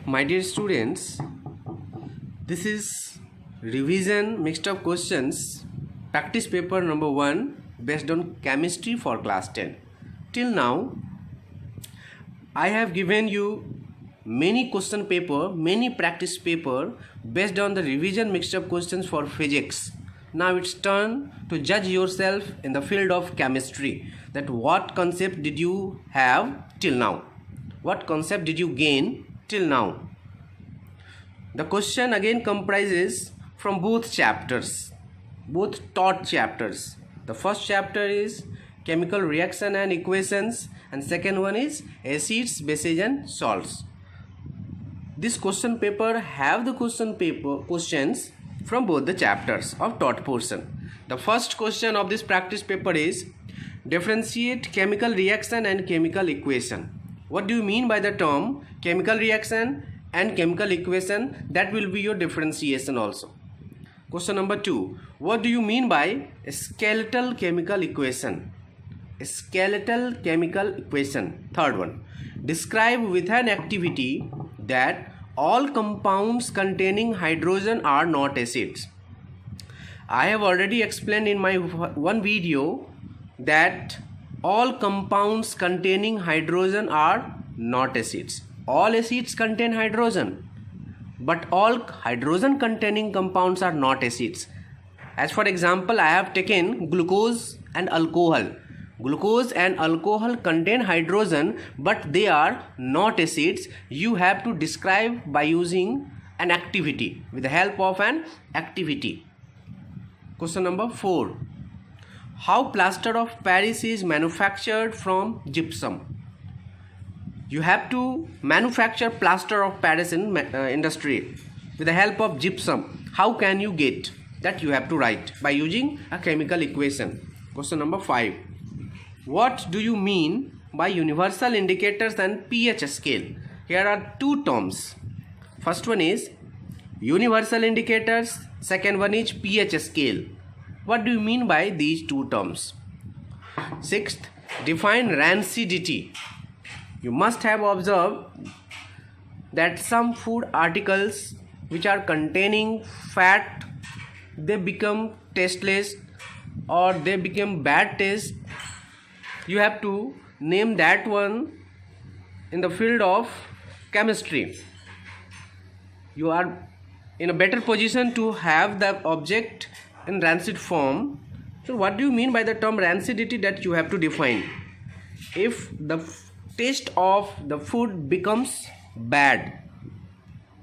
My dear students, this is revision mixed up questions practice paper number 1 based on chemistry for class 10. Till now I have given you many question paper, many practice paper based on the revision mixed up questions for physics. Now it's turn to judge yourself in the field of chemistry, that what concept did you have till now, what concept did you gain till now. The question again comprises from both chapters, both taught chapters. The first chapter is chemical reaction and equations, and second one is acids, bases and salts. This question paper have the questions from both the chapters of taught portion. The first question of this practice paper is differentiate chemical reaction and chemical equation. What do you mean by the term chemical reaction and chemical equation? That will be your differentiation also. Question number 2. What do you mean by skeletal chemical equation? Skeletal chemical equation. Third one. Describe with an activity that all compounds containing hydrogen are not acids. I have already explained in my one video that all compounds containing hydrogen are not acids. All acids contain hydrogen, but all hydrogen containing compounds are not acids. As for example, I have taken glucose and alcohol. Glucose and alcohol contain hydrogen, but they are not acids. You have to describe by using an activity, with the help of an activity. Question number 4. How plaster of Paris is manufactured from gypsum? You have to manufacture plaster of Paris in industry with the help of gypsum. How can you get that? You have to write by using a chemical equation. Question number 5. What do you mean by universal indicators and pH scale? Here are two terms. First one is universal indicators, second one is pH scale. What do you mean by these two terms? 6th, define rancidity. You must have observed that some food articles which are containing fat, they become tasteless or they become bad taste. You have to name that one in the field of chemistry. You are in a better position to have the object in rancid form. So what do you mean by the term rancidity? That you have to define. If the taste of the food becomes bad,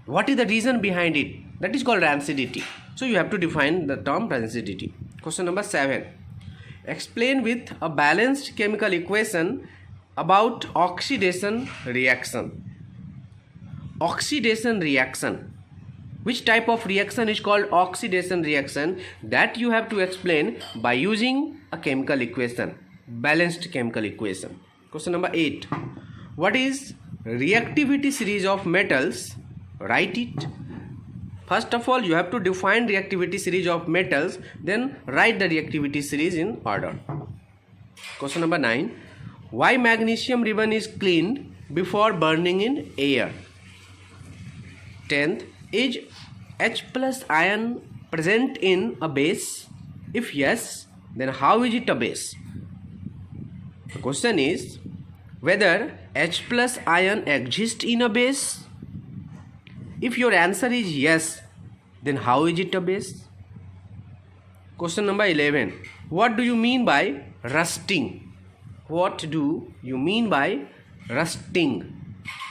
what is the reason behind it? That is called rancidity. So you have to define the term rancidity. Question number 7. Explain with a balanced chemical equation about oxidation reaction. Oxidation reaction. Which type of reaction is called oxidation reaction? That you have to explain by using a chemical equation, balanced chemical equation. Question number 8. What is reactivity series of metals? Write it. First of all, you have to define reactivity series of metals, then write the reactivity series in order. Question number 9. Why magnesium ribbon is cleaned before burning in air? 10th. Is H plus ion present in a base? If yes, then how is it a base? The question is whether H plus ion exists in a base. If your answer is yes, then how is it a base? Question number 11. What do you mean by rusting? What do you mean by rusting?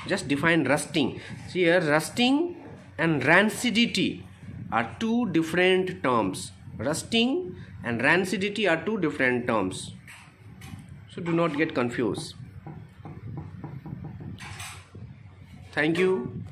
Just define rusting. See here, rusting and rancidity are two different terms. Rusting and rancidity are two different terms. So do not get confused. Thank you.